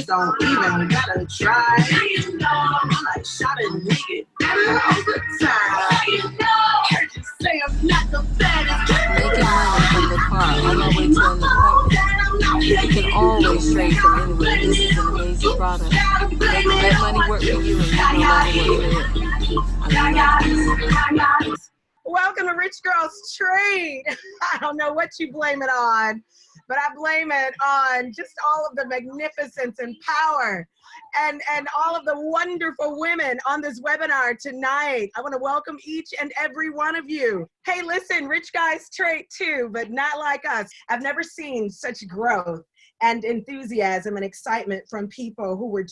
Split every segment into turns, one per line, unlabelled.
Don't even gotta try. I like shot a nigga better over time. Heard you say I'm not the baddest.
Making money from the car on my way to an appointment. You can always trade from anywhere. This is an amazing product. Let money work for you and you no longer work for it. I love this.
Welcome to Rich Girls Trade. I don't know what you blame it on, but I blame it on just all of the magnificence and power and all of the wonderful women on this webinar tonight. I want to welcome each and every one of you. Hey, listen, rich guys trade too, but not like us. I've never seen such growth and enthusiasm and excitement from people who were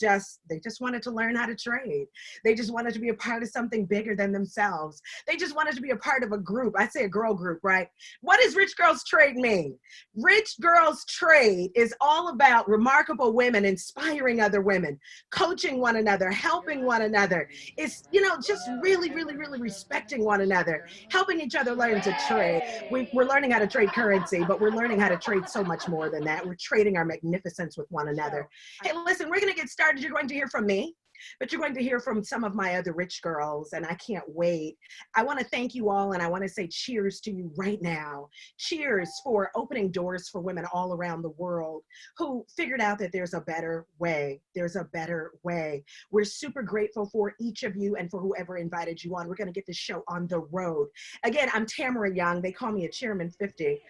they just wanted to learn how to trade. They just wanted to be a part of something bigger than themselves. They just wanted to be a part of a group. I say a girl group, right? What does Rich Girls Trade mean? Rich Girls Trade is all about remarkable women inspiring other women, coaching one another, helping one another. It's, just really, really, really respecting one another, helping each other learn to trade. We're learning how to trade currency, but we're learning how to trade so much more than that. We're trading our magnificence with one another. Hey, listen, we're going to get started. You're going to hear from me, but you're going to hear from some of my other rich girls, and I can't wait. I want to thank you all, and I want to say cheers to you right now. Cheers for opening doors for women all around the world who figured out that there's a better way. There's a better way. We're super grateful for each of you and for whoever invited you on. We're going to get this show on the road. Again, I'm Tamara Young. They call me a Chairman 50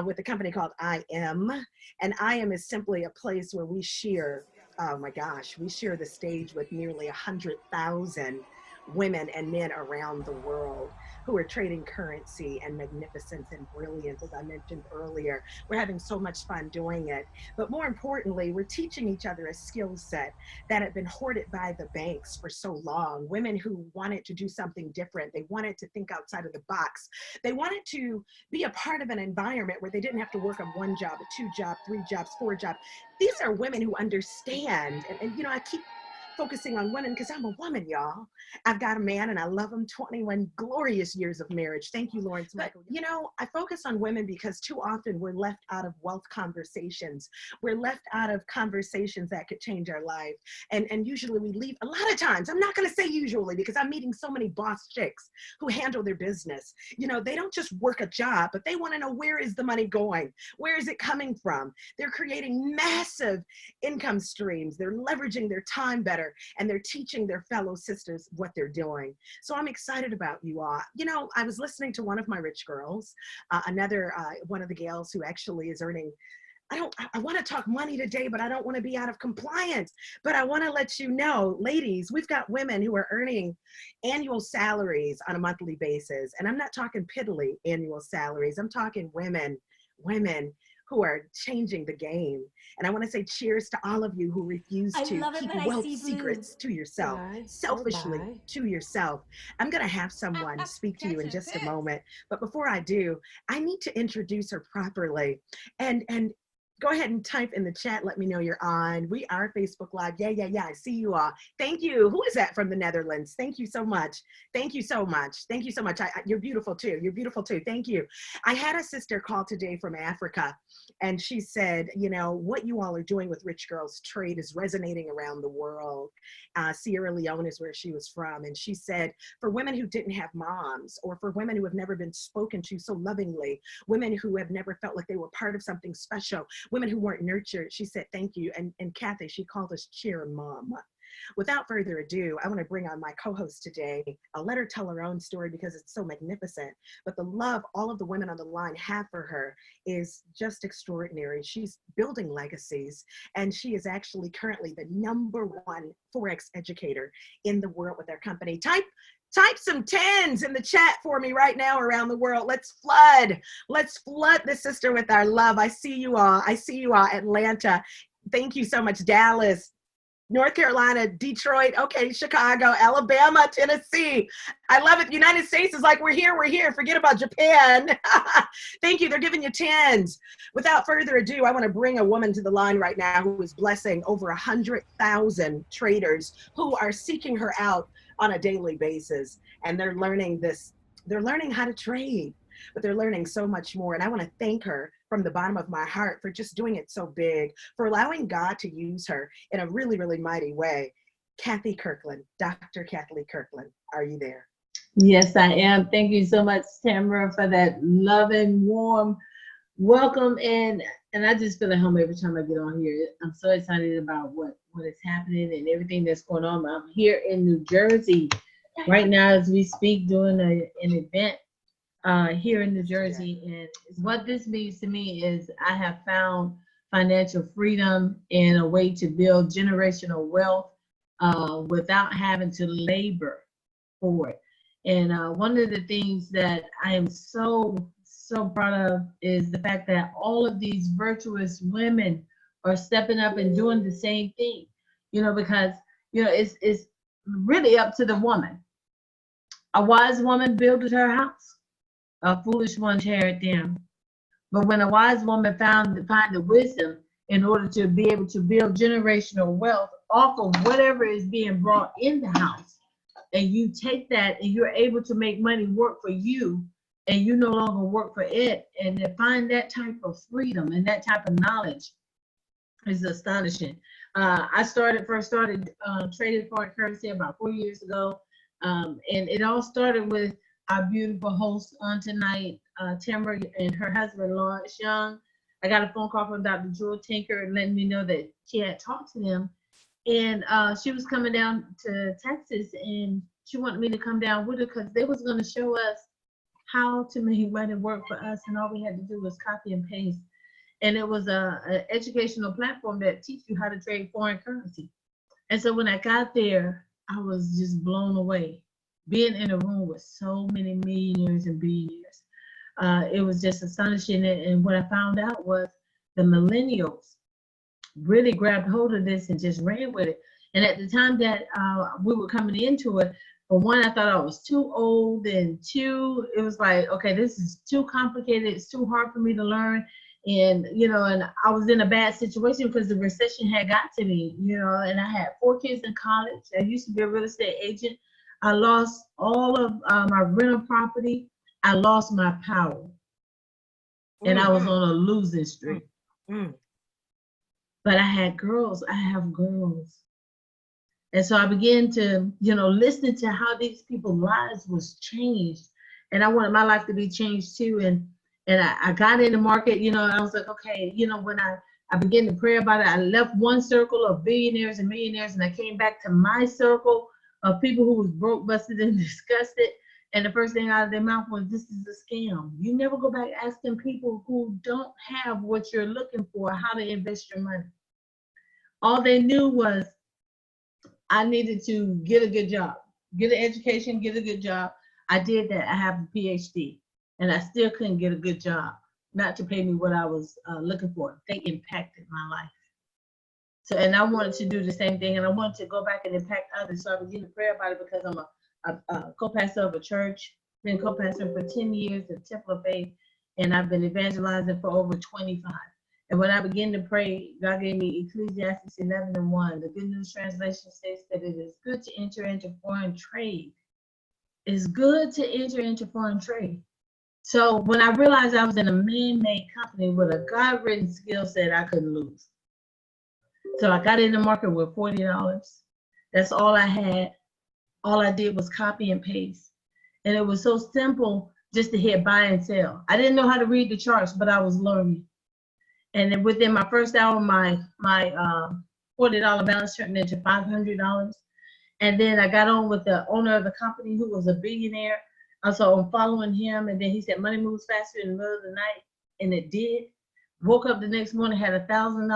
with a company called I Am, and I Am is simply a place where we share. Oh my gosh, we share the stage with nearly 100,000 women and men around the world who are trading currency and magnificence and brilliance, as I mentioned earlier. We're having so much fun doing it. But more importantly, we're teaching each other a skill set that had been hoarded by the banks for so long. Women who wanted to do something different. They wanted to think outside of the box. They wanted to be a part of an environment where they didn't have to work on one job, two jobs, three jobs, four jobs. These are women who understand, and I keep focusing on women because I'm a woman, y'all. I've got a man and I love him. 21 glorious years of marriage. Thank you, Lawrence Michael. I focus on women because too often we're left out of wealth conversations. We're left out of conversations that could change our life. And usually we leave, a lot of times, I'm not going to say usually because I'm meeting so many boss chicks who handle their business. They don't just work a job, but they want to know, where is the money going? Where is it coming from? They're creating massive income streams. They're leveraging their time better, and they're teaching their fellow sisters what they're doing. So I'm excited about you all. I was listening to one of my rich girls, one of the gals who actually is earning, I want to talk money today, but I don't want to be out of compliance. But I want to let you know, ladies, we've got women who are earning annual salaries on a monthly basis. And I'm not talking piddly annual salaries. I'm talking women who are changing the game. And I want to say cheers to all of you who refuse to keep wealth secrets to yourself, selfishly to yourself. I'm going to have someone speak to you in just a moment. But before I do, I need to introduce her properly. And go ahead and type in the chat. Let me know you're on. We are Facebook Live. Yeah. I see you all. Thank you. Who is that from the Netherlands? Thank you so much. Thank you so much. Thank you so much. You're beautiful too. You're beautiful too. Thank you. I had a sister call today from Africa, and she said, what you all are doing with Rich Girls Trade is resonating around the world. Sierra Leone is where she was from. And she said, for women who didn't have moms, or for women who have never been spoken to so lovingly, women who have never felt like they were part of something special, women who weren't nurtured, she said, thank you. And Cathy, she called us cheer mom. Without further ado, I want to bring on my co-host today. I'll let her tell her own story because it's so magnificent. But the love all of the women on the line have for her is just extraordinary. She's building legacies, and she is actually currently the #1 Forex educator in the world with their company. Type some 10s in the chat for me right now around the world. Let's flood this sister with our love. I see you all. Atlanta. Thank you so much. Dallas. North Carolina, Detroit, okay, Chicago, Alabama, Tennessee. I love it. The United States is like, we're here, we're here. Forget about Japan. Thank you. They're giving you tens. Without further ado, I want to bring a woman to the line right now who is blessing over 100,000 traders who are seeking her out on a daily basis. And they're learning this. They're learning how to trade, but they're learning so much more. And I want to thank her from the bottom of my heart for just doing it so big, for allowing God to use her in a really, really mighty way. Cathy Kirkland, Dr. Cathy Kirkland, are you there?
Yes, I am. Thank you so much, Tamara, for that loving, warm welcome. And I just feel at home every time I get on here. I'm so excited about what is happening and everything that's going on. I'm here in New Jersey right now as we speak, doing an event here in New Jersey. And what this means to me is I have found financial freedom and a way to build generational wealth without having to labor for it. And one of the things that I am so proud of is the fact that all of these virtuous women are stepping up and doing the same thing, because, it's really up to the woman. A wise woman builded her house. A foolish one tear it down. But when a wise woman find the wisdom in order to be able to build generational wealth off of whatever is being brought in the house, and you take that and you're able to make money work for you, and you no longer work for it, and to find that type of freedom and that type of knowledge is astonishing. I first started trading foreign currency about 4 years ago, and it all started with our beautiful host on tonight, Tamara, and her husband, Lawrence Young. I got a phone call from Dr. Jewel Tinker letting me know that she had talked to them. And she was coming down to Texas, and she wanted me to come down with her because they was going to show us how to make money work for us. And all we had to do was copy and paste. And it was an educational platform that teach you how to trade foreign currency. And so when I got there, I was just blown away. Being in a room with so many millionaires and billionaires, it was just astonishing. And what I found out was the millennials really grabbed hold of this and just ran with it. And at the time that we were coming into it, for one, I thought I was too old, and two, it was like, okay, this is too complicated. It's too hard for me to learn. And, and I was in a bad situation because the recession had got to me, and I had 4 kids in college. I used to be a real estate agent. I lost all of my rental property. I lost my power. And I was on a losing streak. But I have girls. And so I began to, listen to how these people's lives was changed. And I wanted my life to be changed too. And I got in the market, I was like, okay, when I began to pray about it, I left one circle of billionaires and millionaires, and I came back to my circle of people who was broke, busted, and disgusted. And the first thing out of their mouth was, this is a scam. You never go back asking people who don't have what you're looking for how to invest your money. All they knew was I needed to get a good job, get an education, get a good job. I did that. I have a PhD, and I still couldn't get a good job, not to pay me what I was looking for. They impacted my life. So, and I wanted to do the same thing, and I wanted to go back and impact others. So I began to pray about it because I'm a co-pastor of a church, been co-pastoring for 10 years at Temple of Faith, and I've been evangelizing for over 25. And when I began to pray, God gave me Ecclesiastes 11:1. The Good News Translation says that it is good to enter into foreign trade. It's good to enter into foreign trade. So when I realized I was in a man-made company with a God-written skill set, I couldn't lose. So I got in the market with $40. That's all I had. All I did was copy and paste. And it was so simple just to hit buy and sell. I didn't know how to read the charts, but I was learning. And then within my first hour, my $40 balance turned into $500. And then I got on with the owner of the company who was a billionaire. So I'm following him. And then he said, money moves faster in the middle of the night. And it did. Woke up the next morning, had $1,000.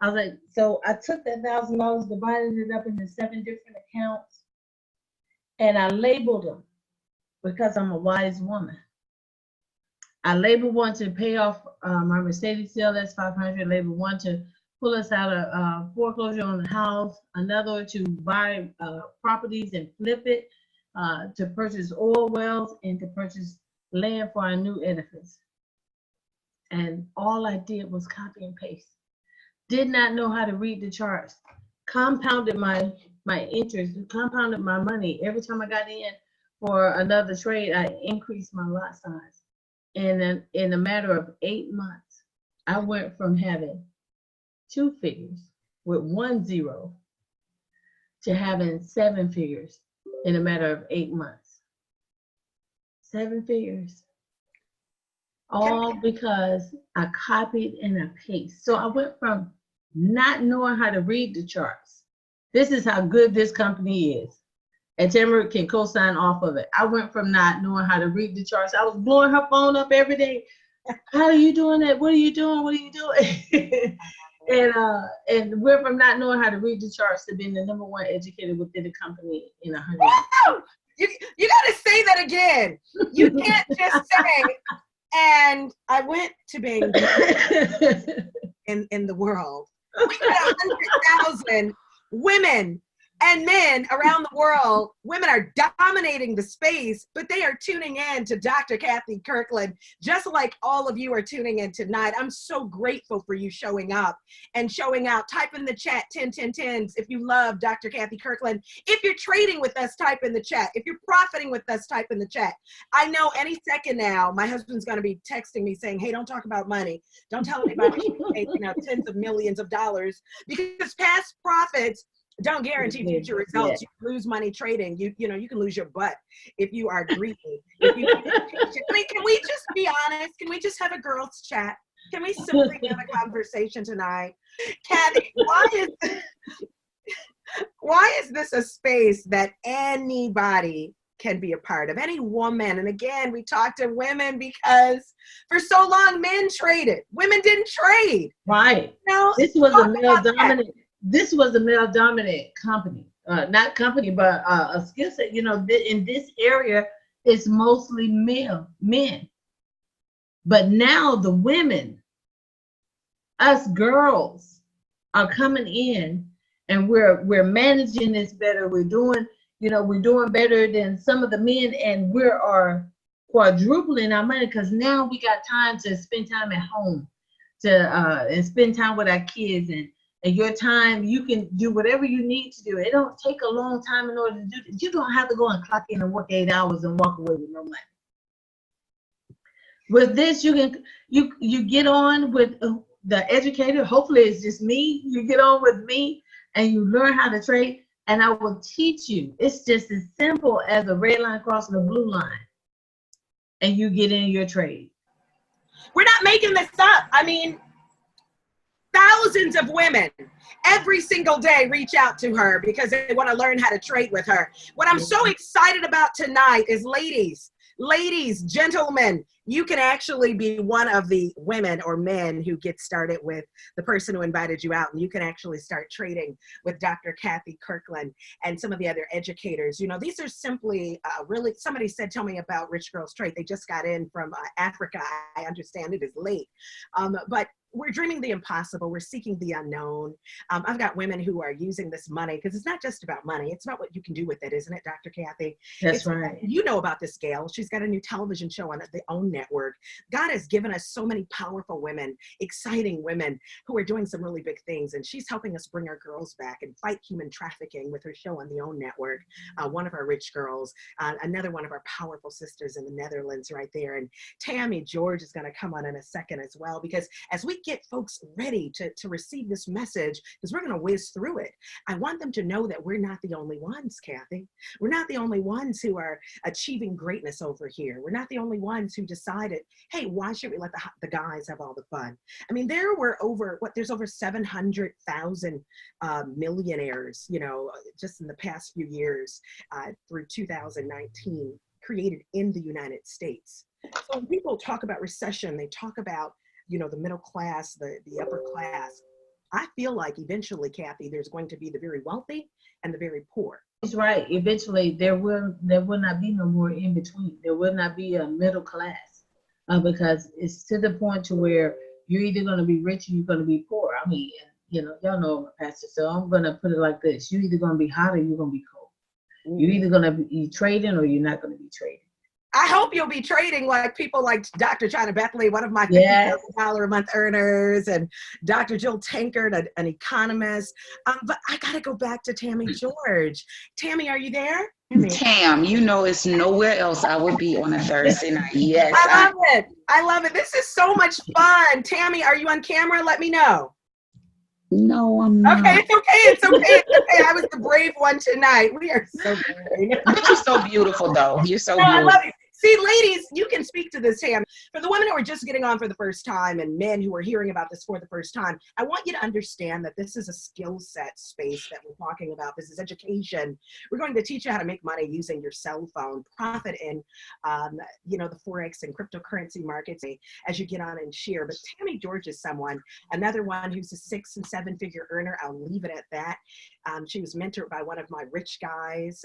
I was like, so I took that $1,000, divided it up into 7 different accounts, and I labeled them because I'm a wise woman. I labeled one to pay off my Mercedes sale, that's $500. Labeled one to pull us out of foreclosure on the house, another to buy properties and flip it, to purchase oil wells, and to purchase land for our new edifice. And all I did was copy and paste. Did not know how to read the charts. Compounded my interest, compounded my money. Every time I got in for another trade, I increased my lot size. And in a matter of 8 months, I went from having 2 figures with 1 0 to having 7 figures in a matter of 8 months. 7 figures. All because I copied and I pasted. So I went from not knowing how to read the charts. This is how good this company is. And Tamara can co-sign off of it. I went from not knowing how to read the charts. I was blowing her phone up every day. How are you doing that? What are you doing? What are you doing? And went from not knowing how to read the charts to being the #1 educator within the company in 100 years.
Wow! You got to say that again. You can't just say, and I went to being in the world. We got 100,000 women and men around the world. Women are dominating the space, but they are tuning in to Dr. Cathy Kirkland, just like all of you are tuning in tonight. I'm so grateful for you showing up and showing out. Type in the chat 10, 10, 10s if you love Dr. Cathy Kirkland. If you're trading with us, type in the chat. If you're profiting with us, type in the chat. I know any second now, my husband's going to be texting me saying, hey, don't talk about money. Don't tell anybody you made, tens of millions of dollars, because past profits don't guarantee future results. You can lose money trading. You can lose your butt if you are greedy. I mean, can we just be honest? Can we just have a girls' chat? Can we simply have a conversation tonight? Cathy, why is this a space that anybody can be a part of? Any woman. And again, we talk to women because for so long men traded. Women didn't trade.
Right. This was a male dominant. This was a male dominant company, not company, but a skill set. In this area, it's mostly men. But now the women, us girls, are coming in, and we're managing this better. We're doing better than some of the men, and we are quadrupling our money because now we got time to spend time at home, and spend time with our kids, and your time, you can do whatever you need to do. It don't take a long time in order to do it. You don't have to go and clock in and work 8 hours and walk away with no money. With this, you get on with the educator. Hopefully it's just me. You get on with me and you learn how to trade, and I will teach you. It's just as simple as a red line crossing a blue line, and you get in your trade.
We're not making this up. I mean, thousands of women every single day reach out to her because they want to learn how to trade with her. What I'm so excited about tonight is ladies, gentlemen, you can actually be one of the women or men who get started with the person who invited you out, and you can actually start trading with Dr. Cathy Kirkland and some of the other educators. These are simply really, somebody said, tell me about Rich Girls Trade. They just got in from Africa. I understand it is late, but we're dreaming the impossible. We're seeking the unknown. I've got women who are using this money because it's not just about money. It's about what you can do with it, isn't it, Dr. Cathy?
That's right.
You know about this gal. She's got a new television show on the OWN network. God has given us so many powerful women, exciting women who are doing some really big things. And she's helping us bring our girls back and fight human trafficking with her show on the OWN network. One of our rich girls, another one of our powerful sisters in the Netherlands right there. And Tammy George is going to come on in a second as well, because as we get folks ready to receive this message, because we're going to whiz through it, I want them to know that we're not the only ones, Cathy. We're not the only ones who are achieving greatness over here. We're not the only ones who decided, hey, why should we let the guys have all the fun? I mean, there's over 700,000 millionaires, just in the past few years through 2019, created in the United States. So when people talk about recession, they talk about the middle class, the upper class. I feel like eventually, Cathy, there's going to be the very wealthy and the very poor.
That's right. Eventually, there will not be no more in between. There will not be a middle class because it's to the point to where you're either going to be rich or you're going to be poor. I mean, you know, y'all know I'm a pastor, so I'm gonna put it like this: you're either gonna be hot or you're gonna be cold. You're either gonna be trading or you're not gonna be trading.
I hope you'll be trading like people like Dr. China Bethley, one of my $50,000 a month earners, and Dr. Jill Tankard, an economist. But I got to go back to Tammy George. Tammy, are you there?
Tam, you know it's nowhere else I would be on a Thursday night. Yes.
I love it. I love it. This is so much fun. Tammy, are you on camera? Let me know.
No, I'm not.
Okay, it's okay. It's okay. It's okay. I was the brave one tonight. We are so brave.
But you're so beautiful, though. You're so beautiful.
I love you. See, ladies, you can speak to this, Tam. For the women who are just getting on for the first time and men who are hearing about this for the first time, I want you to understand that this is a skill set space that we're talking about. This is education. We're going to teach you how to make money using your cell phone, profit in, the Forex and cryptocurrency markets as you get on and share. But Tammy George is another one who's a 6- and 7-figure earner. I'll leave it at that. She was mentored by one of my rich guys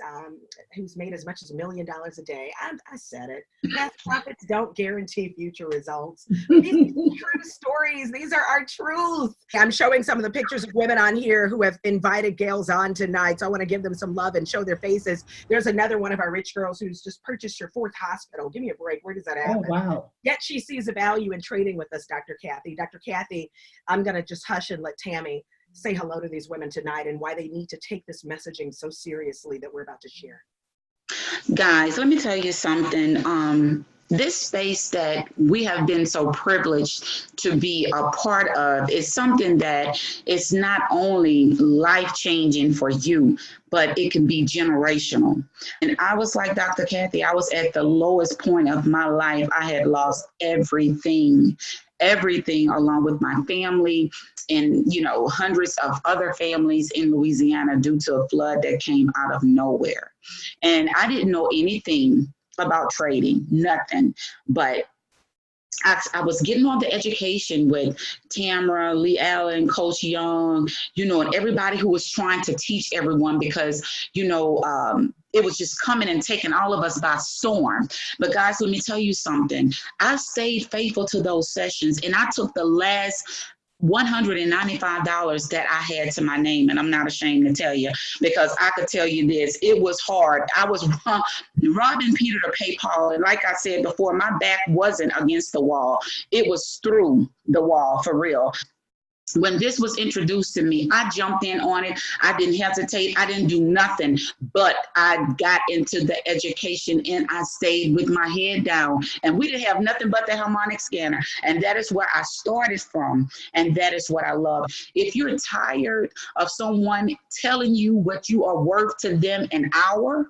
who's made as much as $1 million a day. I said it. Past profits don't guarantee future results. These are true stories. These are our truth. I'm showing some of the pictures of women on here who have invited gals on tonight. So I want to give them some love and show their faces. There's another one of our rich girls who's just purchased her 4th hospital. Give me a break. Where does that happen?
Oh, wow.
Yet she sees a value in trading with us, Dr. Cathy. Dr. Cathy, I'm going to just hush and let Tammy say hello to these women tonight and why they need to take this messaging so seriously that we're about to share.
Guys, let me tell you something. This space that we have been so privileged to be a part of is something that is not only life-changing for you, but it can be generational. And I was like Dr. Cathy, I was at the lowest point of my life. I had lost everything along with my family and, hundreds of other families in Louisiana due to a flood that came out of nowhere. And I didn't know anything about trading, nothing, but I was getting on the education with Tamara, Lee Allen, Coach Young, and everybody who was trying to teach everyone because, it was just coming and taking all of us by storm. But guys, let me tell you something. I stayed faithful to those sessions, and I took the last $195 that I had to my name, and I'm not ashamed to tell you, because I could tell you this, it was hard. I was robbing Peter to pay Paul, and like I said before, my back wasn't against the wall. It was through the wall, for real. When this was introduced to me, I jumped in on it. I didn't hesitate. I didn't do nothing, but I got into the education and I stayed with my head down. And we didn't have nothing but the harmonic scanner. And that is where I started from. And that is what I love. If you're tired of someone telling you what you are worth to them an hour,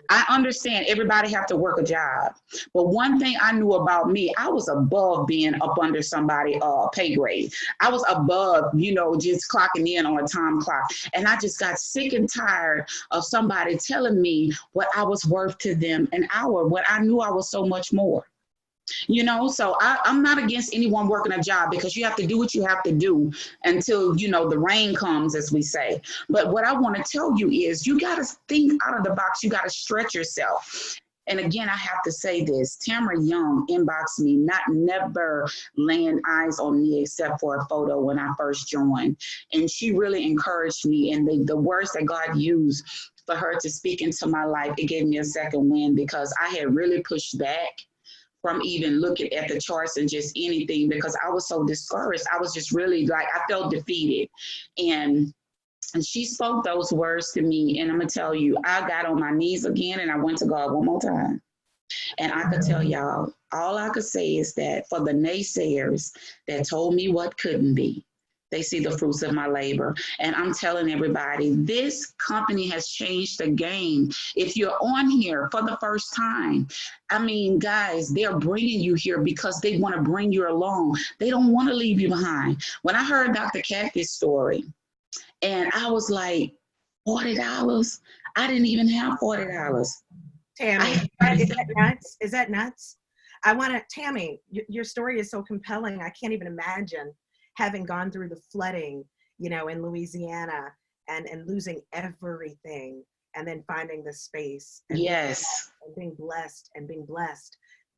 I understand everybody have to work a job, but one thing I knew about me, I was above being up under somebody pay grade. I was above, just clocking in on a time clock. And I just got sick and tired of somebody telling me what I was worth to them an hour, when I knew I was so much more. So I'm not against anyone working a job, because you have to do what you have to do until, the rain comes, as we say. But what I want to tell you is you got to think out of the box. You got to stretch yourself. And again, I have to say this, Tamara Young inboxed me, never laying eyes on me except for a photo when I first joined. And she really encouraged me. And the words that God used for her to speak into my life, it gave me a second wind, because I had really pushed back from even looking at the charts and just anything, because I was so discouraged. I was just really I felt defeated. And she spoke those words to me. And I'm going to tell you, I got on my knees again and I went to God one more time. And I could tell y'all, all I could say is that for the naysayers that told me what couldn't be, they see the fruits of my labor. And I'm telling everybody, this company has changed the game. If you're on here for the first time, guys, they're bringing you here because they want to bring you along. They don't want to leave you behind. When I heard Dr. Cathy's story, and I was like, $40? I didn't even have $40.
Tammy, is that nuts? Is that nuts? Tammy, your story is so compelling. I can't even imagine having gone through the flooding, in Louisiana and losing everything, and then finding the space and
yes,
being blessed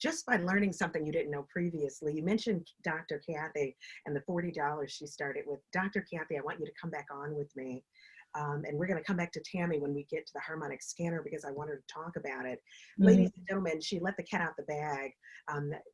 just by learning something you didn't know previously. You mentioned Dr. Cathy and the $40 she started with. Dr. Cathy, I want you to come back on with me. And we're going to come back to Tammy when we get to the harmonic scanner, because I want her to talk about it. Ladies and gentlemen, she let the cat out the bag.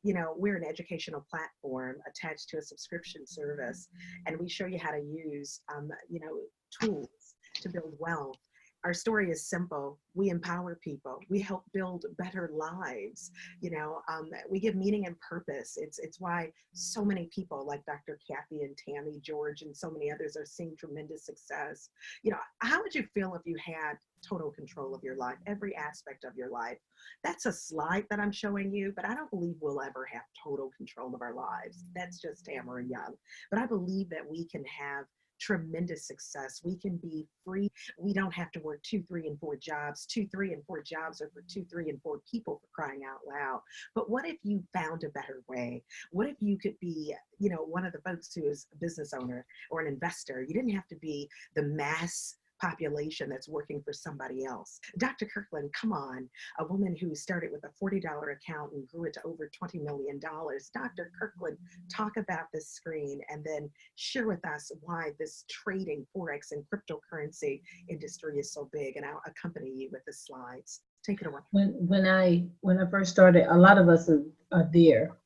You know, we're an educational platform attached to a subscription service, and we show you how to use, you know, tools to build wealth. Our story is simple. We empower people. We help build better lives. You know, we give meaning and purpose. It's why so many people like Dr. Cathy and Tammy, George, and so many others are seeing tremendous success. You know, how would you feel if you had total control of your life, every aspect of your life? That's a slide that I'm showing you, but I don't believe we'll ever have total control of our lives. That's just Tamara Young. But I believe that we can have tremendous success. We can be free. We don't have to work 2, 3, and 4 jobs. 2, 3, and 4 jobs are for 2, 3, and 4 people, for crying out loud. But what if you found a better way? What if you could be, you know, one of the folks who is a business owner or an investor? You didn't have to be the mass population that's working for somebody else. Dr. Kirkland, come on, a woman who started with a $40 account and grew it to over $20 million. Dr. Kirkland, talk about this screen and then share with us why this trading, Forex, and cryptocurrency industry is so big, and I'll accompany you with the slides. Take it away.
When I first started, a lot of us are there.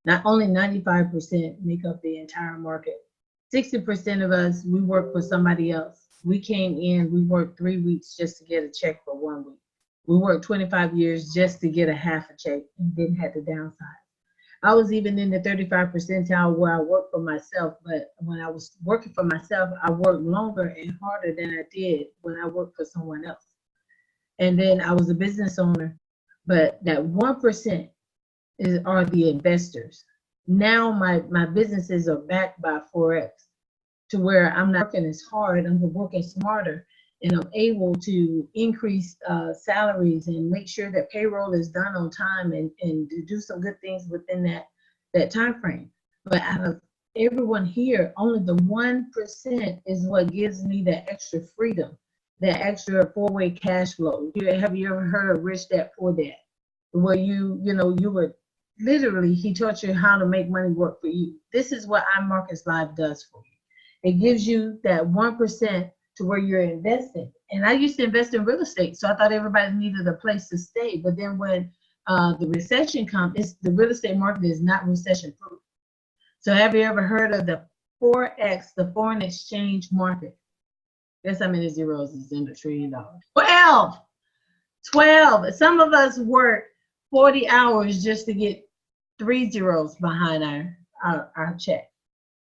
Not only 95% make up the entire market. 60% of us, we work for somebody else. We came in, we worked 3 weeks just to get a check for 1 week. We worked 25 years just to get a half a check and then had to downsize. I was even in the 35th percentile where I worked for myself, but when I was working for myself, I worked longer and harder than I did when I worked for someone else. And then I was a business owner, but that 1% are the investors. Now my businesses are backed by Forex, to where I'm not working as hard, I'm working smarter, and I'm able to increase salaries and make sure that payroll is done on time and to do some good things within that time frame. But out of everyone here, only the 1% is what gives me that extra freedom, that extra 4-way cash flow. Have you ever heard of Rich Dad Poor Dad? Where you would literally, he taught you how to make money work for you. This is what iMarkets Live does for you. It gives you that 1% to where you're investing. And I used to invest in real estate, so I thought everybody needed a place to stay. But then when the recession comes, the real estate market is not recession proof. So have you ever heard of the Forex, the foreign exchange market? Guess how many zeros is in $1 trillion? 12. Some of us work 40 hours just to get 3 zeros behind our check.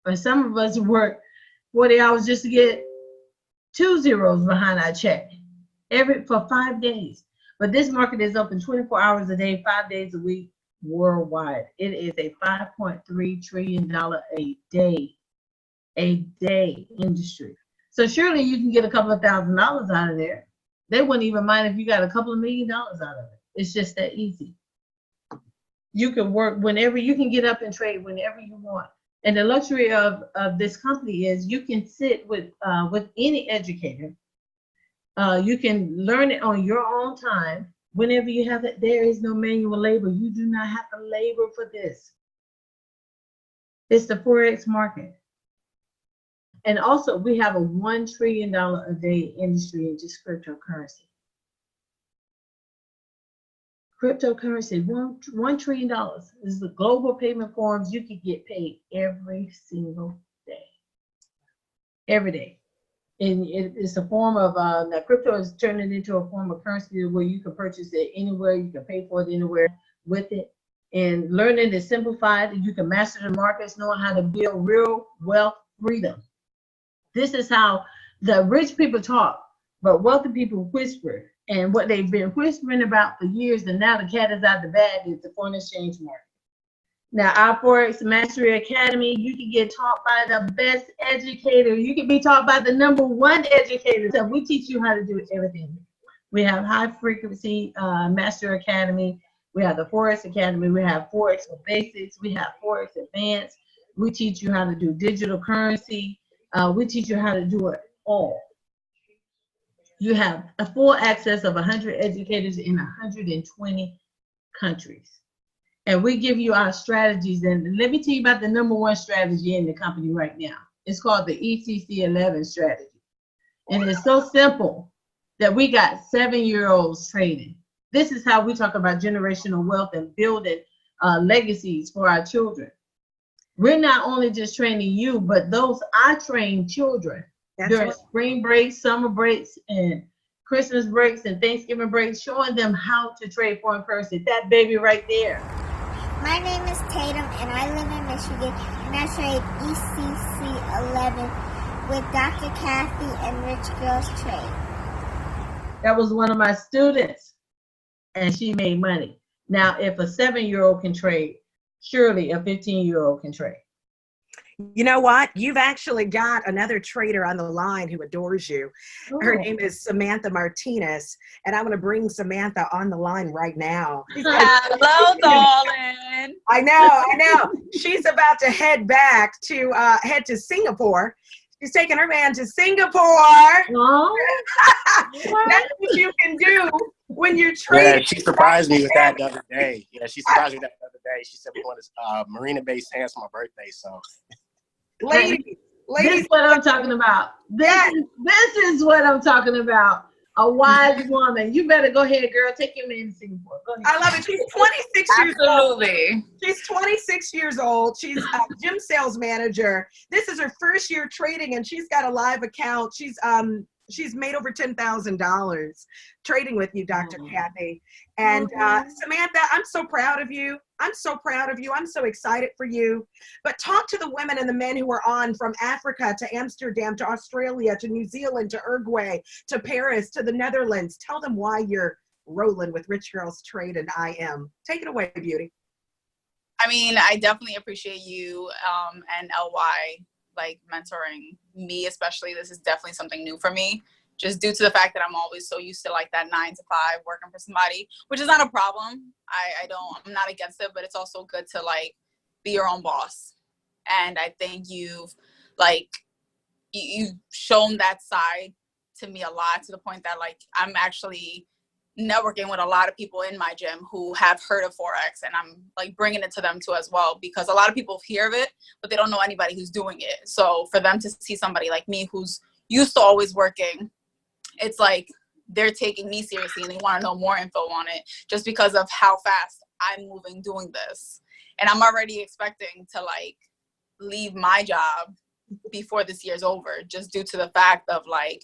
Or some of us work 40 hours just to get 2 zeros behind our check for 5 days. But this market is open 24 hours a day, 5 days a week, worldwide. It is a $5.3 trillion a day industry. So surely you can get a couple of $1,000s out of there. They wouldn't even mind if you got a couple of $1 million out of it. It's just that easy. You can work whenever, you can get up and trade whenever you want. And the luxury of this company is you can sit with any educator. You can learn it on your own time. Whenever you have it, there is no manual labor. You do not have to labor for this. It's the Forex market. And also, we have a $1 trillion a day industry in just cryptocurrency. Cryptocurrency, $1 trillion. This is the global payment forms. You can get paid every single day. Every day. And it's a form of, now crypto is turning into a form of currency where you can purchase it anywhere, you can pay for it anywhere with it. And learning is simplified, you can master the markets, knowing how to build real wealth freedom. This is how the rich people talk, but wealthy people whisper. And what they've been whispering about for years, and now the cat is out the bag, is the foreign exchange market. Now, our Forex Mastery Academy, you can get taught by the best educator. You can be taught by the #1 educator. So we teach you how to do everything. We have high frequency Master Academy. We have the Forex Academy. We have Forex for Basics. We have Forex Advanced. We teach you how to do digital currency. We teach you how to do it all. You have a full access of 100 educators in 120 countries. and we give you our strategies. And let me tell you about the number one strategy in the company right now. It's called the ECC11 strategy. And it's so simple that we got 7-year-olds trading. This is how we talk about generational wealth and building legacies for our children. We're not only just training you, but those I train children during spring breaks, summer breaks, and Christmas breaks and Thanksgiving breaks, showing them how to trade foreign currency. That baby right there.
My name is Tatum, and I live in Michigan, and I trade ECC11 with Dr. Cathy and Rich Girls Trade.
That was one of my students, and she made money. Now, if a 7-year-old can trade, surely a 15-year-old can trade.
You know what? You've actually got another trader on the line who adores you.
Oh.
Her name is Samantha Martinez, and I'm going to bring Samantha on the line right now.
Hello, darling.
I know. She's about to head to Singapore. She's taking her man to Singapore.
Oh.
That's what you can do when you're trading.
Yeah, she surprised me with that the other day. She surprised me the other day. She said we're going to Marina Bay Sands for my birthday. So,
ladies,
this is what I'm talking about. This is what I'm talking about. A wise woman. You better go ahead, girl. Take your man to Singapore. Go ahead.
I love it. She's 26 years old.
Absolutely.
She's 26 years old. She's a gym sales manager. This is her first year trading, and she's got a live account. She's made over $10,000 trading with you, Dr. Cathy. And Samantha, I'm so proud of you. I'm so proud of you. I'm so excited for you. But talk to the women and the men who are on from Africa to Amsterdam to Australia to New Zealand to Uruguay to Paris to the Netherlands. Tell them why you're rolling with Rich Girls Trade and I Am. Take it away, beauty.
I mean, I definitely appreciate you and LY like mentoring me, especially. This is definitely something new for me, just due to the fact that I'm always so used to like that 9 to 5 working for somebody, which is not a problem. I'm not against it, but it's also good to like be your own boss. And I think you've shown that side to me a lot, to the point that like I'm actually networking with a lot of people in my gym who have heard of Forex, and I'm like bringing it to them too as well, because a lot of people hear of it, but they don't know anybody who's doing it. So for them to see somebody like me who's used to always working, it's like they're taking me seriously and they want to know more info on it just because of how fast I'm moving doing this. And I'm already expecting to like leave my job before this year's over, just due to the fact of like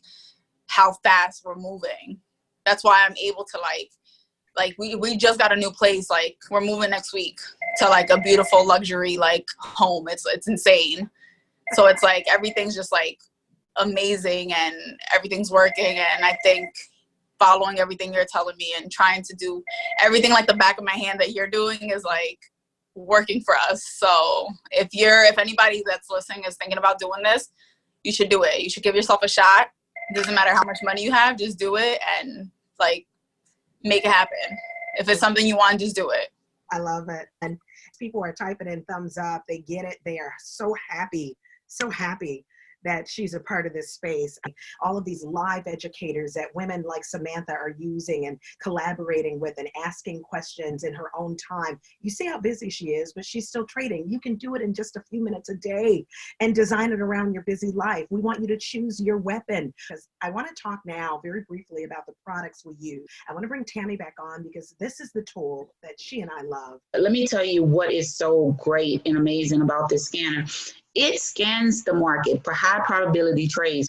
how fast we're moving. That's why I'm able to like we just got a new place. Like we're moving next week to like a beautiful luxury like home. It's insane. So it's like everything's just like amazing and everything's working. And I think following everything you're telling me and trying to do everything like the back of my hand that you're doing is like working for us. So if anybody that's listening is thinking about doing this, you should do it. You should give yourself a shot. It doesn't matter how much money you have, just do it and like make it happen. If it's something you want, just do it.
I love it. And people are typing in thumbs up. They get it. They are so happy that she's a part of this space. All of these live educators that women like Samantha are using and collaborating with and asking questions in her own time. You see how busy she is, but she's still trading. You can do it in just a few minutes a day and design it around your busy life. We want you to choose your weapon. Because I want to talk now very briefly about the products we use. I want to bring Tammy back on because this is the tool that she and I love.
Let me tell you what is so great and amazing about this scanner. It scans the market for high probability trades.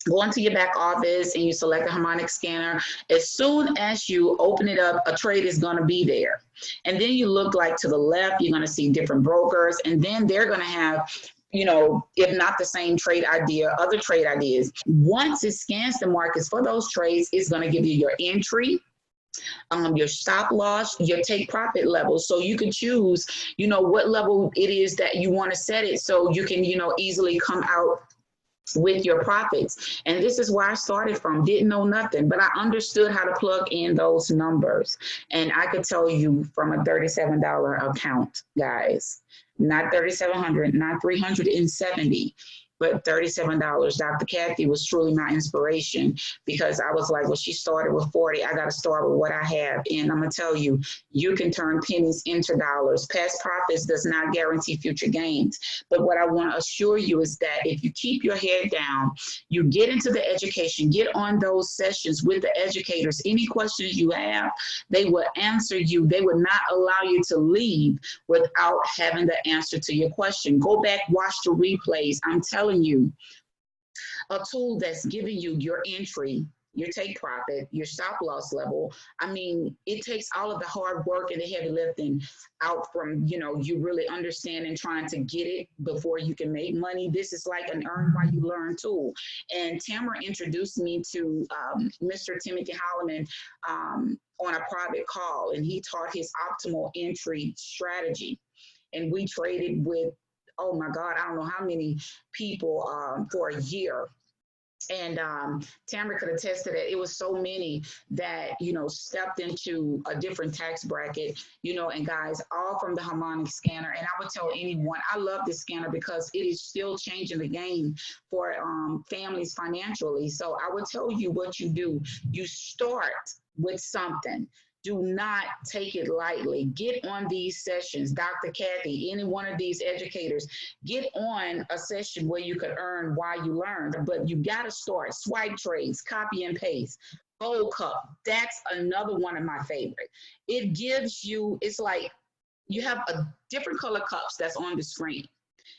Go into your back office and you select a harmonic scanner. As soon as you open it up, a trade is going to be there. And then you look like to the left, you're going to see different brokers, and then they're going to have, you know, if not the same trade idea, other trade ideas. Once it scans the markets for those trades, it's going to give you your entry, your stop loss, your take profit level. So you can choose, you know, what level it is that you want to set it so you can, you know, easily come out with your profits. And this is where I started from. Didn't know nothing, but I understood how to plug in those numbers. And I could tell you from a $37 account, guys, not $3,700, not $370. but $37. Dr. Cathy was truly my inspiration, because I was like, well, she started with 40. I got to start with what I have. And I'm going to tell you, you can turn pennies into dollars. Past profits does not guarantee future gains. But what I want to assure you is that if you keep your head down, you get into the education, get on those sessions with the educators. Any questions you have, they will answer you. They will not allow you to leave without having the answer to your question. Go back, watch the replays. I'm telling you, a tool that's giving you your entry, your take profit, your stop loss level. I mean, it takes all of the hard work and the heavy lifting out from, you really understand and trying to get it before you can make money. This is like an earn while you learn tool. And Tamara introduced me to Mr. Timothy Holloman on a private call, and he taught his optimal entry strategy. And we traded with, oh my God, I don't know how many people for a year. And Tamara could attest to that. It was so many that, stepped into a different tax bracket, and guys, all from the harmonic scanner. And I would tell anyone, I love this scanner because it is still changing the game for families financially. So I would tell you what you do. You start with something. Do not take it lightly. Get on these sessions. Dr. Cathy, any one of these educators, get on a session where you could earn while you learn. But you got to start. Swipe trades, copy and paste. Gold cup, that's another one of my favorite. It gives you, it's like you have a different color cups that's on the screen.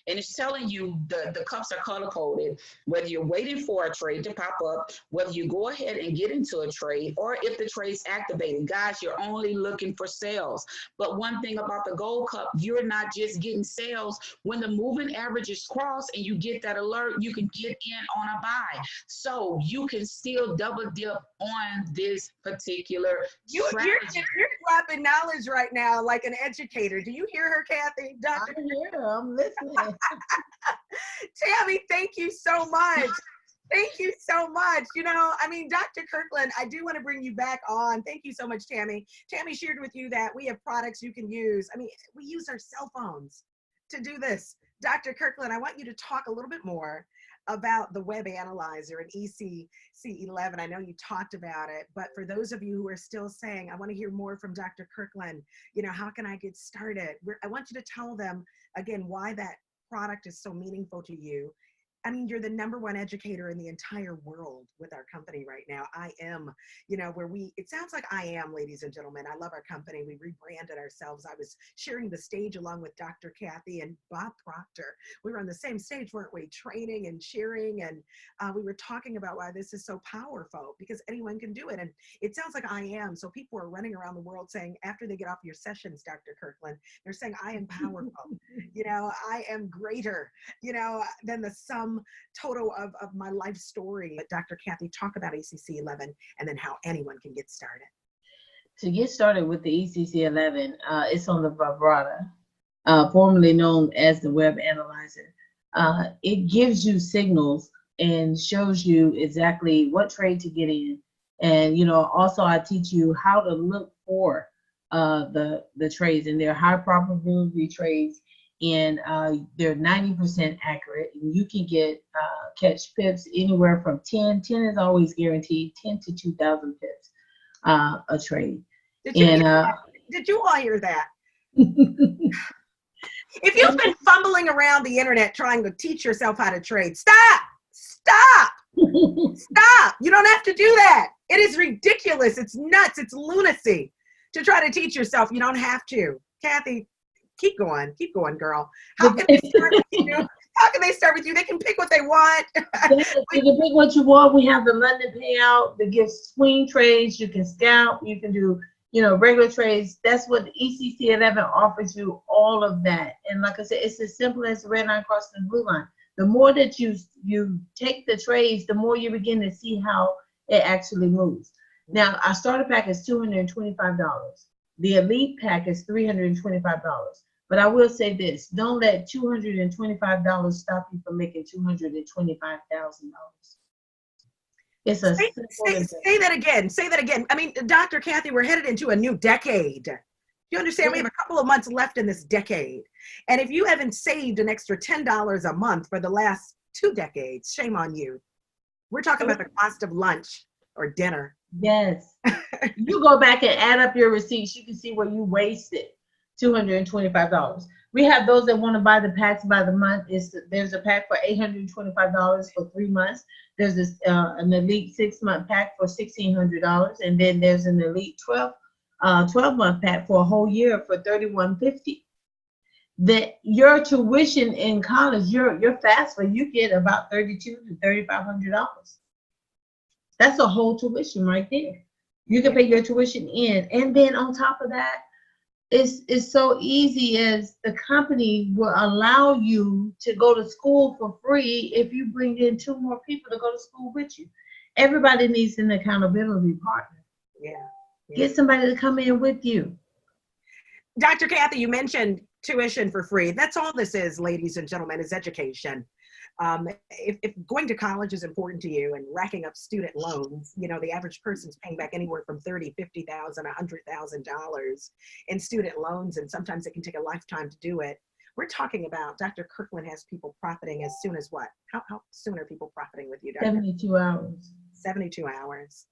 And it's telling you the cups are color coded, whether you're waiting for a trade to pop up, whether you go ahead and get into a trade, or if the trade's activated. Guys, you're only looking for sales. But one thing about the gold cup, you're not just getting sales. When the moving averages cross and you get that alert, you can get in on a buy. So you can still double dip on this particular strategy.
You're dropping knowledge right now like an educator. Do you hear her, Cathy? Dr.
I'm here. I'm listening.
Tammy, thank you so much. Thank you so much. Dr. Kirkland, I do want to bring you back on. Thank you so much, Tammy. Tammy shared with you that we have products you can use. We use our cell phones to do this. Dr. Kirkland, I want you to talk a little bit more about the web analyzer and ECC11. I know you talked about it, but for those of you who are still saying, I want to hear more from Dr. Kirkland, how can I get started? I want you to tell them again why that product is so meaningful to you. You're the #1 educator in the entire world with our company right now. I am, it sounds like I am, ladies and gentlemen. I love our company. We rebranded ourselves. I was sharing the stage along with Dr. Cathy and Bob Proctor. We were on the same stage, weren't we? Training and cheering. And we were talking about why this is so powerful, because anyone can do it. And it sounds like I am. So people are running around the world saying, after they get off your sessions, Dr. Kirkland, they're saying, I am powerful. I am greater, than the sum total of my life story. Dr. Cathy, talk about ECC11 and then how anyone can get started.
To get started with the ECC11, it's on the Vibrata, formerly known as the Web Analyzer. It gives you signals and shows you exactly what trade to get in. And, also I teach you how to look for the trades, and they're high probability trades. And they're 90% accurate, and you can catch pips anywhere from 10 is always guaranteed, 10 to 2,000 pips a trade.
Did you all hear that? If you've been fumbling around the internet trying to teach yourself how to trade, stop. You don't have to do that. It is ridiculous. It's nuts. It's lunacy to try to teach yourself. You don't have to. Cathy, keep going, girl. How can they start with you? They can pick what they want.
You can pick what you want. We have the London payout that gives swing trades. You can scalp. You can do, regular trades. That's what the ECC11 offers you, all of that. And like I said, it's as simple as the red line crossing the blue line. The more that you take the trades, the more you begin to see how it actually moves. Now, our starter pack is $225. The elite pack is $325. But I will say this, don't let $225 stop you from making $225,000. It's a
say that again. Dr. Cathy, we're headed into a new decade. You understand? We have a couple of months left in this decade. And if you haven't saved an extra $10 a month for the last 2 decades. Shame on you. We're talking about the cost of lunch or dinner.
Yes. You go back and add up your receipts, you can see where you wasted $225. We have those that want to buy the packs by the month. There's a pack for $825 for 3 months. There's an elite 6-month pack for $1,600, and then there's an elite 12-month pack for a whole year for $3,150. That your tuition in college, your FAFSA, you get about $3,200 to $3,500. That's a whole tuition right there. You can pay your tuition in, and then on top of that, it's so easy as the company will allow you to go to school for free if you bring in 2 more people to go to school with you. Everybody needs an accountability partner.
Yeah.
Get somebody to come in with you.
Dr. Cathy, you mentioned tuition for free. That's all this is, ladies and gentlemen, is education. If going to college is important to you and racking up student loans, you know, the average person's paying back anywhere from $30,000, $50,000, $100,000 in student loans, and sometimes it can take a lifetime to do it. We're talking about Dr. Kirkland has people profiting as soon as what? How soon are people profiting with you, Dr.?
72 hours.
72 hours.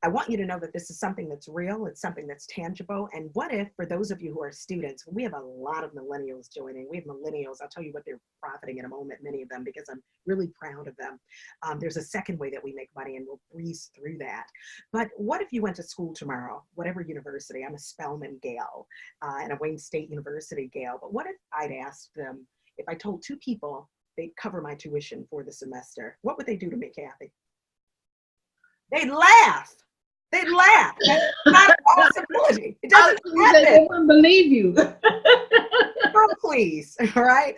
I want you to know that this is something that's real. It's something that's tangible. And what if, for those of you who are students, we have a lot of millennials joining. We have millennials. I'll tell you what they're profiting in a moment, many of them, because I'm really proud of them. There's a second way that we make money, and we'll breeze through that. But what if you went to school tomorrow, whatever university? I'm a Spelman gal and a Wayne State University gal. But what if I'd asked them, if I told 2 people they'd cover my tuition for the semester, what would they do to me, Cathy? They'd laugh. They'd laugh. That's not a possibility. It doesn't happen.
They wouldn't believe you.
Girl, please. All right.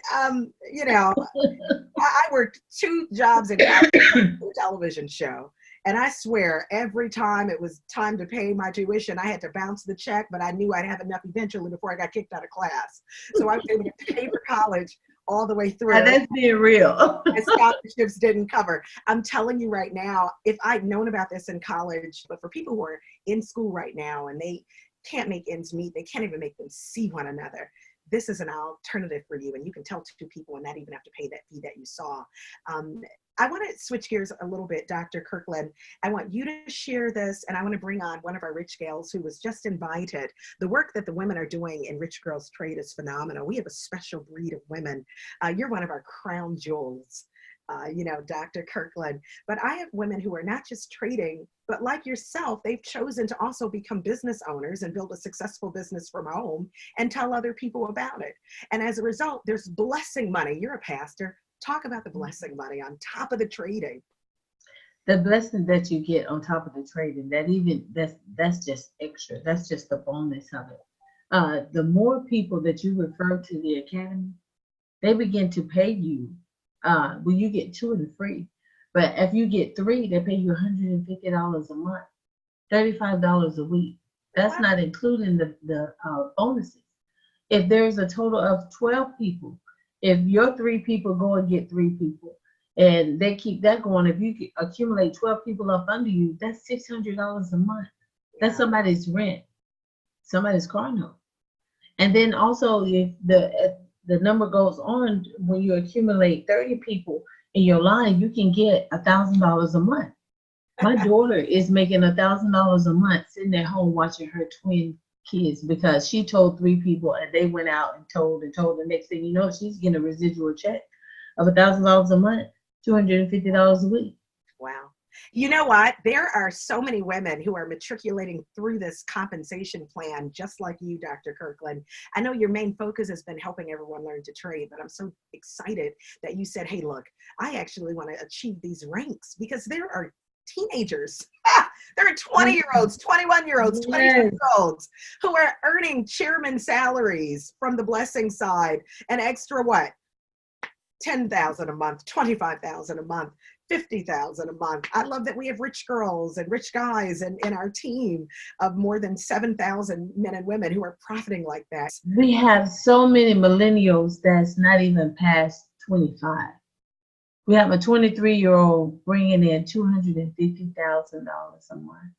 You know, I worked 2 jobs in a television show. And I swear, every time it was time to pay my tuition, I had to bounce the check, but I knew I'd have enough eventually before I got kicked out of class. So I was able to pay for college all the way through.
And that's being real.
And scholarships didn't cover. I'm telling you right now, if I'd known about this in college, but for people who are in school right now and they can't make ends meet, they can't even make them see one another, this is an alternative for you. And you can tell 2 people and not even have to pay that fee that you saw. I want to switch gears a little bit, Dr. Kirkland. I want you to share this, and I want to bring on one of our rich gals who was just invited. The work that the women are doing in Rich Girls Trade is phenomenal. We have a special breed of women. You're one of our crown jewels, you know, Dr. Kirkland. But I have women who are not just trading, but like yourself, they've chosen to also become business owners and build a successful business from home and tell other people about it. And as a result, there's blessing money. You're a pastor. Talk about the blessing money on top of the trading.
The blessing that you get on top of the trading, that's just extra. That's just the bonus of it. The more people that you refer to the academy, they begin to pay you. Well, you get 2 in free, but if you get 3, they pay you $150 a month, $35 a week. That's not including the bonuses. If there's a total of 12 people, if your 3 people go and get 3 people, and they keep that going, if you accumulate 12 people up under you, that's $600 a month. That's somebody's rent, somebody's car note. And then also, if the number goes on, when you accumulate 30 people in your line, you can get $1,000 a month. My daughter is making $1,000 a month sitting at home watching her twin kids, because she told 3 people and they went out and told. The next thing you know, she's getting a residual check of $1,000 a month, $250 a week.
Wow. You know what? There are so many women who are matriculating through this compensation plan, just like you, Dr. Kirkland. I know your main focus has been helping everyone learn to trade, but I'm so excited that you said, hey, look, I actually want to achieve these ranks, because there are teenagers. There are 20-year-olds, 21-year-olds, 22-year-olds who are earning chairman salaries from the blessing side, an extra what? $10,000 a month, $25,000 a month, $50,000 a month. I love that we have rich girls and rich guys in our team of more than 7,000 men and women who are profiting like that.
We have so many millennials that's not even past 25. We have a 23-year-old bringing in $250,000 a month.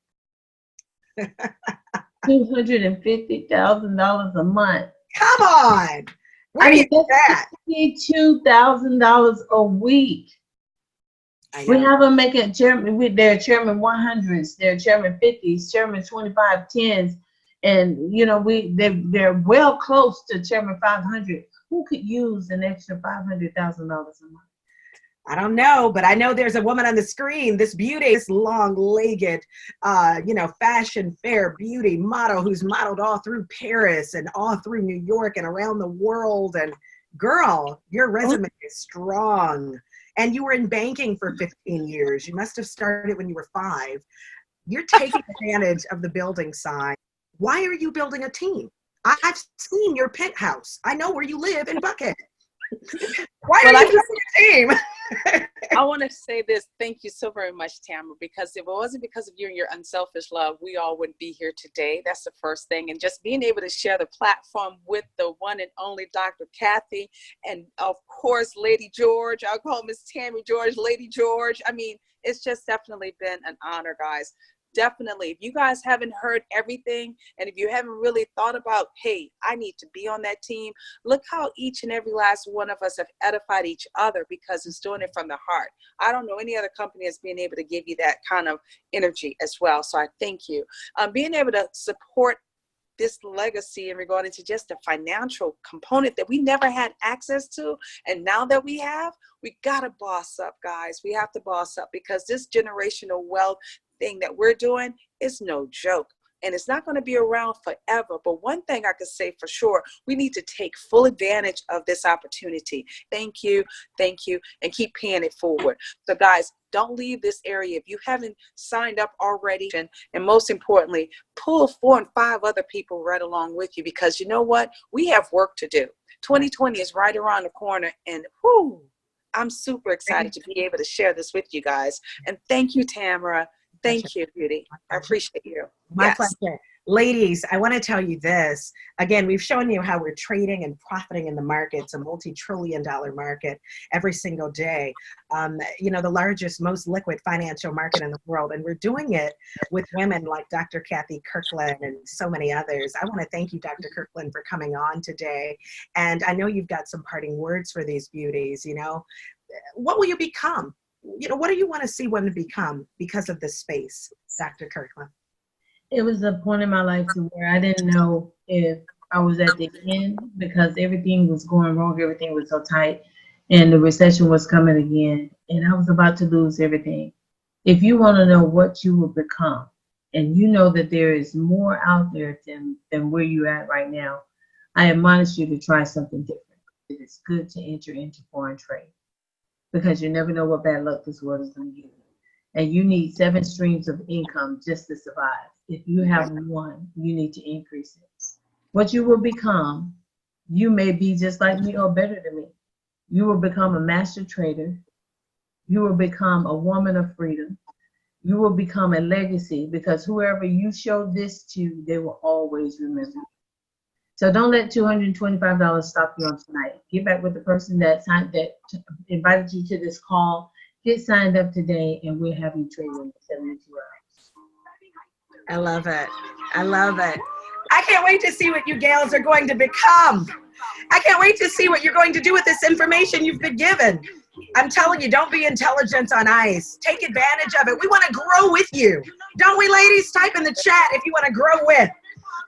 $250,000 a month.
Come on. Where do you get that?
$52,000 a week. We have them making chairman. They're chairman 100s, they're chairman 50s, chairman 25 10s, and you know they're well close to chairman 500. Who could use an extra $500,000 a month?
I don't know, but I know there's a woman on the screen, this beauty, this long-legged, fashion fair beauty model who's modeled all through Paris and all through New York and around the world. And girl, your resume is strong. And you were in banking for 15 years. You must have started when you were 5. You're taking advantage of the building side. Why are you building a team? I've seen your penthouse. I know where you live in Buckhead. Why are you building a team?
I want to say this. Thank you so very much, Tamara, because if it wasn't because of you and your unselfish love, we all wouldn't be here today. That's the first thing. And just being able to share the platform with the one and only Dr. Cathy, and of course, Lady George. I'll call Miss Tammy George, Lady George. I mean, it's just definitely been an honor, guys. Definitely. If you guys haven't heard everything, and if you haven't really thought about, hey, I need to be on that team, look how each and every last one of us have edified each other, because it's doing it from the heart. I don't know any other company that's being able to give you that kind of energy as well. So I thank you. Being able to support this legacy in regard to just the financial component that we never had access to. And now that we have, we got to boss up, guys. We have to boss up, because this generational wealth thing that we're doing is no joke. And it's not going to be around forever. But one thing I could say for sure, we need to take full advantage of this opportunity. Thank you, and keep paying it forward. So guys, don't leave this area if you haven't signed up already. And most importantly, pull 4 and 5 other people right along with you, because you know what? We have work to do. 2020 is right around the corner, and whoo, I'm super excited to be able to share this with you guys. And thank you, Tamara. Thank you, Beauty. I appreciate you.
My pleasure. Ladies, I want to tell you this. Again, we've shown you how we're trading and profiting in the market. It's a multi-trillion-dollar market every single day. The largest, most liquid financial market in the world. And we're doing it with women like Dr. Cathy Kirkland and so many others. I want to thank you, Dr. Kirkland, for coming on today. And I know you've got some parting words for these beauties. What will you become? What do you want to see women become because of this space, Dr. Kirkland?
It was a point in my life to where I didn't know if I was at the end, because everything was going wrong. Everything was so tight, and the recession was coming again, and I was about to lose everything. If you want to know what you will become, and you know that there is more out there than where you're at right now, I admonish you to try something different. It is good to enter into foreign trade, because you never know what bad luck this world is going to give you. And you need 7 streams of income just to survive. If you have one, you need to increase it. What you will become, you may be just like me or better than me. You will become a master trader. You will become a woman of freedom. You will become a legacy, because whoever you show this to, they will always remember. So don't let $225 stop you on tonight. Get back with the person that invited you to this call. Get signed up today, and we'll have you trade in 72 hours.
I love it. I love it. I can't wait to see what you gals are going to become. I can't wait to see what you're going to do with this information you've been given. I'm telling you, don't be intelligence on ice. Take advantage of it. We want to grow with you. Don't we, ladies? Type in the chat if you want to grow with.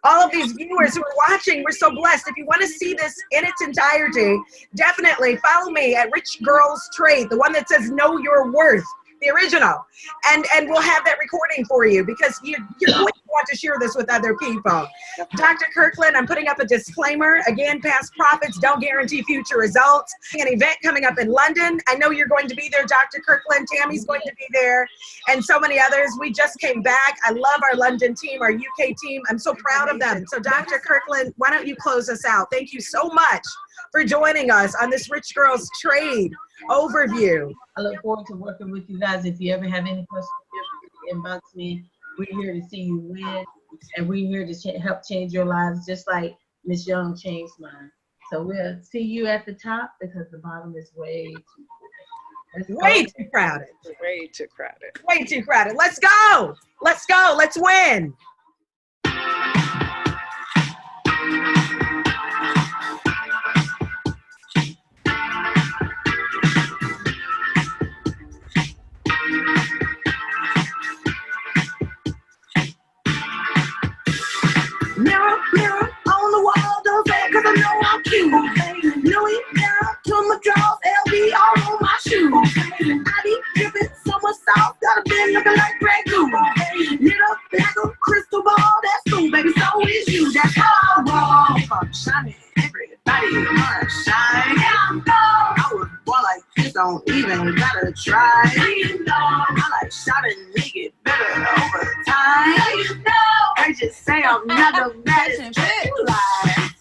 All of these viewers who are watching, we're so blessed. If you want to see this in its entirety, definitely follow me at Rich Girls Trade, the one that says Know Your Worth, the original. And we'll have that recording for you, because you're going to want to share this with other people. Dr. Kirkland, I'm putting up a disclaimer. Again, past profits don't guarantee future results. An event coming up in London. I know you're going to be there, Dr. Kirkland. Tammy's going to be there, and so many others. We just came back. I love our London team, our UK team. I'm so proud of them. So Dr. Kirkland, why don't you close us out? Thank you so much for joining us on this Rich Girls Trade overview.
I look forward to working with you guys. If you ever have any questions, feel free to inbox me. We're here to see you win, and we're here to help change your lives, just like Miss Young changed mine. So we'll see you at the top, because the bottom is way too
crowded.
Way too crowded.
Way too crowded. Let's go. Let's go. Let's win. Mirror, mirror on the wall, don't say it 'cause I know I'm cute. Louis down to my drawers, LV all on my shoes. I be dripping so much sauce, got a bed looking like Grey Goose. Lit up like a crystal ball, that's cool, baby, so is you. That's how I roll. I'm shining, everybody wanna shine. I was born like this, don't even gotta try. I like shouting, make it better over time. They just say I'm not the baddest bitch you like.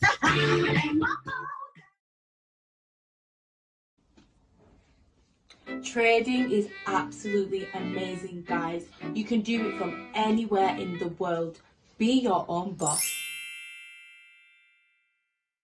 Trading is absolutely amazing, guys. You can do it from anywhere in the world. Be your own boss.